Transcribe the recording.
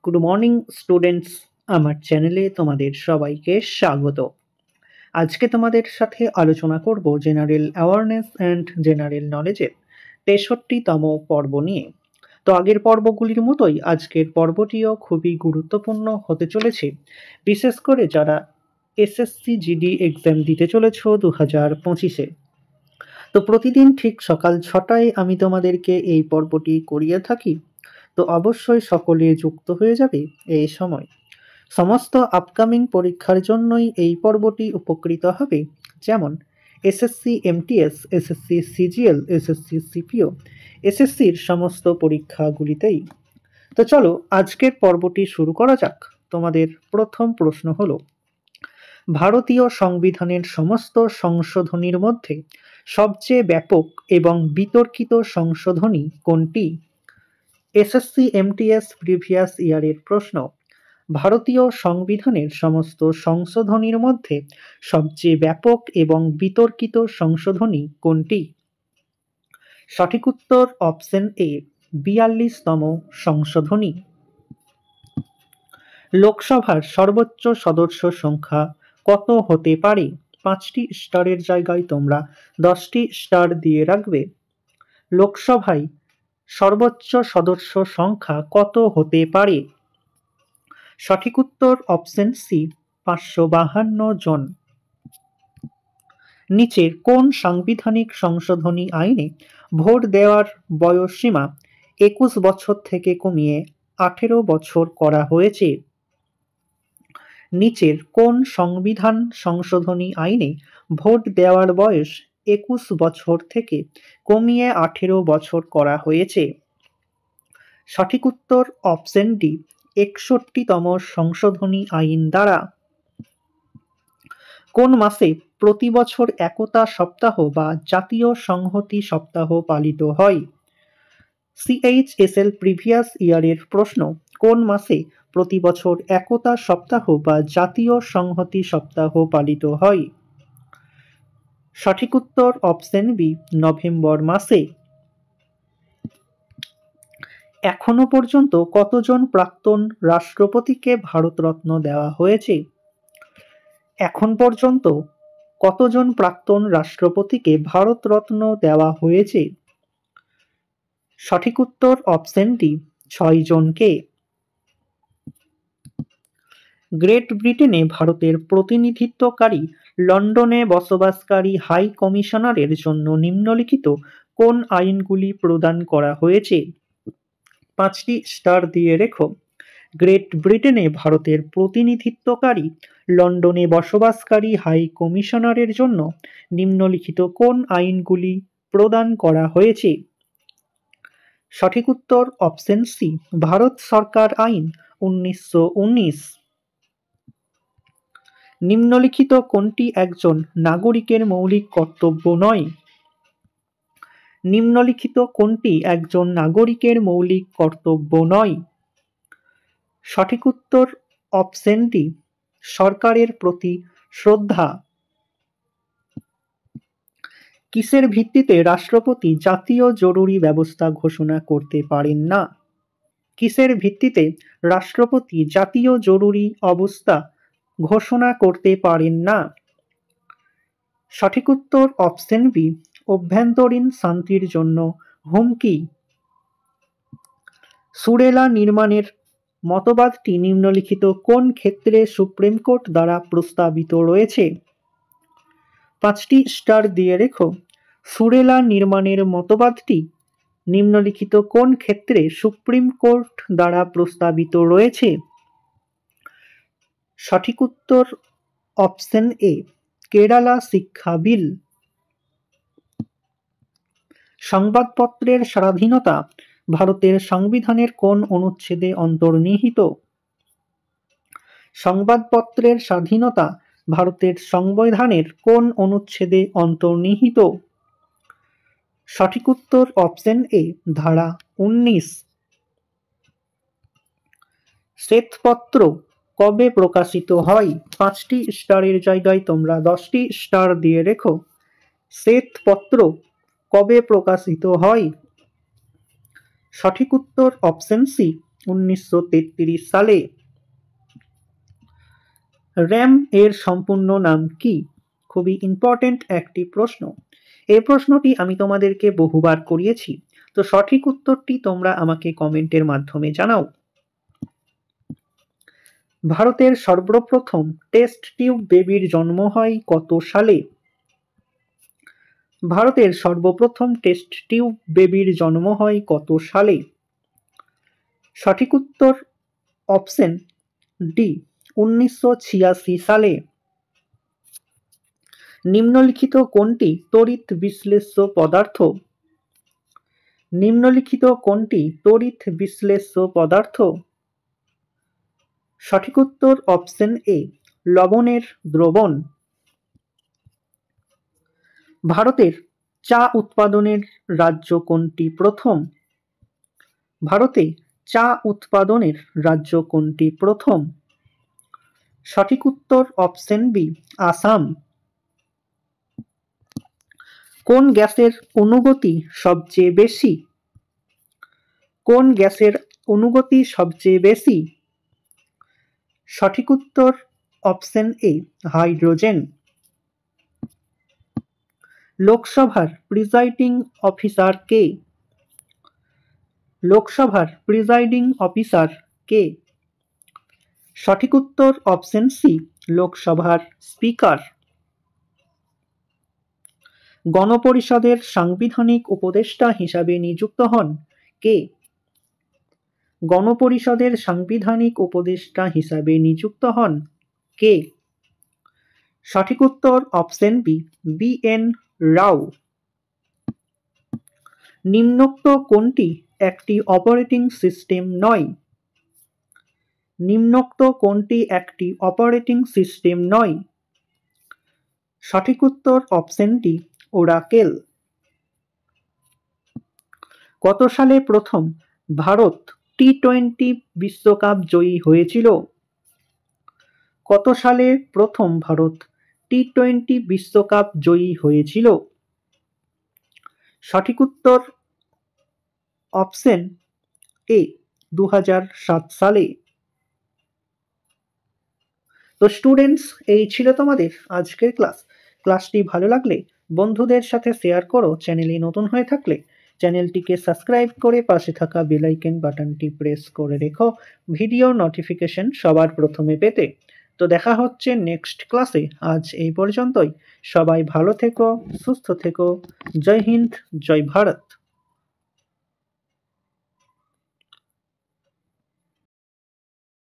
Good morning students, আমার চ্যানেলে তোমাদের সবাইকে স্বাগত। আজকে তোমাদের সাথে আলোচনা করব জেনারেল অ্যাওয়ারনেস অ্যান্ড জেনারেল নলেজের ৬৩তম পর্ব নিয়ে। তো আগের পর্বগুলির মতোই আজকের পর্বটিও খুবই গুরুত্বপূর্ণ হতে চলেছে, বিশেষ করে যারা এসএসসি জিডি এক্সাম দিতে চলেছ 2025-এ। তো প্রতিদিন ঠিক সকাল 6টায় আমি তোমাদেরকে এই পর্বটি করিয়ে থাকি, তো অবশ্যই সকলে যুক্ত হয়ে যাবে এই সময়। সমস্ত আপকামিং পরীক্ষার জন্যই এই পর্বটি উপকৃত হবে, যেমন SSC MTS, SSC CGL, SSC CPO, এসএসসির সমস্ত পরীক্ষাগুলিতেই। তো চলো আজকের পর্বটি শুরু করা যাক। তোমাদের প্রথম প্রশ্ন হলো, ভারতীয় সংবিধানের সমস্ত সংশোধনীর মধ্যে সবচেয়ে ব্যাপক এবং বিতর্কিত সংশোধনী কোনটি? এসএসসি এমটিএস প্রিভিয়াস ইয়ারের প্রশ্ন। ভারতীয় সংবিধানের সমস্ত সংশোধনীর মধ্যে সবচেয়ে ব্যাপক এবং বিতর্কিত সংশোধনী কোনটি? সঠিক উত্তর অপশন এ, ৪২তম সংশোধনী। লোকসভার সর্বোচ্চ সদস্য সংখ্যা কত হতে পারে? 5টি স্টারের জায়গায় তোমরা 10টি স্টার দিয়ে রাখবে। লোকসভায় সর্বোচ্চ সদস্য সংখ্যা কত হতে পারে? সঠিক উত্তর অপশন সি, 552 জন। নিচের কোন সাংবিধানিক সংশোধনী আইনে ভোট দেওয়ার বয়সসীমা 21 বছর থেকে কমিয়ে 18 বছর করা হয়েছে? নিচের কোন সংবিধান সংশোধনী আইনে ভোট দেওয়ার বয়স 21 বছর থেকে কমিয়ে 18 বছর করা হয়েছে? সঠিক উত্তর অপশন ডি, 61তম সংশোধনী আইন দ্বারা। কোন মাসে প্রতি বছর একতা সপ্তাহ বা জাতীয় সংহতি সপ্তাহ পালিত হয়? সিএইচএসএল প্রিভিয়াস ইয়ারের প্রশ্ন। কোন মাসে প্রতি বছর একতা সপ্তাহ বা জাতীয় সংহতি সপ্তাহ পালিত হয়? সঠিক উত্তর অপশন বি, নভেম্বর মাসে। এখনো পর্যন্ত কতজন প্রাক্তন রাষ্ট্রপতিকে ভারতরত্ন দেওয়া হয়েছে? এখন পর্যন্ত কতজন প্রাক্তন রাষ্ট্রপতিকে ভারতরত্ন দেওয়া হয়েছে? সঠিক উত্তর অপশন ডি, 6 জনকে। গ্রেট ব্রিটেনে ভারতের প্রতিনিধিত্বকারী লন্ডনে বসবাসকারী হাই কমিশনারের জন্য নিম্নলিখিত কোন আইনগুলি প্রদান করা হয়েছে? 5টি স্টার দিয়ে রেখো। গ্রেট ব্রিটেনে ভারতের প্রতিনিধিত্বকারী লন্ডনে বসবাসকারী হাই কমিশনারের জন্য নিম্নলিখিত কোন আইনগুলি প্রদান করা হয়েছে? সঠিক উত্তর অপশন সি, ভারত সরকার আইন 1919। নিম্নলিখিত কোনটি একজন নাগরিকের মৌলিক কর্তব্য নয়? নিম্নলিখিত কোনটি একজন নাগরিকের মৌলিক কর্তব্য নয়? সঠিক উত্তর অপশন ডি, সরকারের প্রতি শ্রদ্ধা। কিসের ভিত্তিতে রাষ্ট্রপতি জাতীয় জরুরি ব্যবস্থা ঘোষণা করতে পারেন না? কিসের ভিত্তিতে রাষ্ট্রপতি জাতীয় জরুরি অবস্থা ঘোষণা করতে পারেন না? সঠিক উত্তর অপশন বি, অভ্যন্তরীণ শান্তির জন্য হুমকি। সুরেলা নির্মাণের মতবাদটি নিম্নলিখিত কোন ক্ষেত্রে সুপ্রিম কোর্ট দ্বারা প্রস্তাবিত রয়েছে? 5টি স্টার দিয়ে রেখো। সুরেলা নির্মাণের মতবাদটি নিম্নলিখিত কোন ক্ষেত্রে সুপ্রিম কোর্ট দ্বারা প্রস্তাবিত রয়েছে? সঠিক উত্তর অপশন এ, কেরালা শিক্ষা বিল। সংবাদপত্রের স্বাধীনতা ভারতের সংবিধানের কোন অনুচ্ছেদে অন্তর্নিহিত? সংবাদপত্রের স্বাধীনতা ভারতের সংবিধানের কোন অনুচ্ছেদে অন্তর্নিহিত? সঠিক উত্তর অপশন এ, ধারা 19। শ্বেতপত্র কবে প্রকাশিত হয়? 5টি স্টারের জায়গায় তোমরা 10টি স্টার দিয়ে রেখো। শ্বেতপত্র কবে প্রকাশিত হয়? সঠিক উত্তর অপশন সি, 1933 সালে। র্যাম এর সম্পূর্ণ নাম কি? খুবই ইম্পর্টেন্ট একটি প্রশ্ন। এই প্রশ্নটি আমি তোমাদেরকে বহুবার করিয়েছি, তো সঠিক উত্তরটি তোমরা আমাকে কমেন্টের মাধ্যমে জানাও। ভারতের সর্বপ্রথম টেস্ট টিউব বেবির জন্ম হয় কত সালে? ভারতের সর্বপ্রথম টেস্ট টিউব বেবির জন্ম হয় কত সালে? সঠিক উত্তর অপশন ডি, 1986 সালে। নিম্নলিখিত কোনটি তড়িৎ বিশ্লেষ্য পদার্থ? নিম্নলিখিত কোনটি তড়িৎ বিশ্লেষ্য পদার্থ? সঠিক উত্তর অপশন এ, লবণের দ্রবণ। ভারতের চা উৎপাদনের রাজ্য কোনটি প্রথম? ভারতে চা উৎপাদনের রাজ্য কোনটি প্রথম? সঠিক উত্তর অপশন বি, আসাম। কোন গ্যাসের অনুগতি সবচেয়ে বেশি? কোন গ্যাসের অনুগতি সবচেয়ে বেশি? সঠিক উত্তর অপশন এ, হাইড্রোজেন। লোকসভার প্রিজাইডিং অফিসার কে? লোকসভার প্রিজাইডিং অফিসার কে? সঠিক উত্তর অপশন সি, লোকসভার স্পিকার। গণপরিষদের সাংবিধানিক উপদেষ্টা হিসাবে নিযুক্ত হন কে? গণপরিষদের সাংবিধানিক উপদেষ্টা হিসাবে নিযুক্ত হন কে? সঠিক উত্তর অপশন বি, বি.এন. রাও। নিম্নোক্ত কোনটি একটি অপারেটিং সিস্টেম নয়? নিম্নোক্ত কোনটি একটি অপারেটিং সিস্টেম নয়? সঠিক উত্তর অপশন ডি, ওরাকেল। কত সালে প্রথম ভারত টি-20 বিশ্বকাপ জয়ী হয়েছিল? কত সালে প্রথম ভারত টি-20 বিশ্বকাপ জয়ী হয়েছিল? সঠিক উত্তর অপশন এ, 2007 সালে। তো স্টুডেন্টস, এই ছিল তোমাদের আজকের ক্লাসটি ভালো লাগলে বন্ধুদের সাথে শেয়ার করো। চ্যানেলে নতুন হয়ে থাকলে চ্যানেলটিকে সাবস্ক্রাইব করে পাশে থাকা বেল আইকন বাটনটি প্রেস করে রেখো ভিডিও নোটিফিকেশন সবার প্রথমে পেতে। তো দেখা হচ্ছে নেক্সট ক্লাসে। আজ এই পর্যন্তই। সবাই ভালো থেকো, সুস্থ থেকো। জয় হিন্দ, জয় ভারত।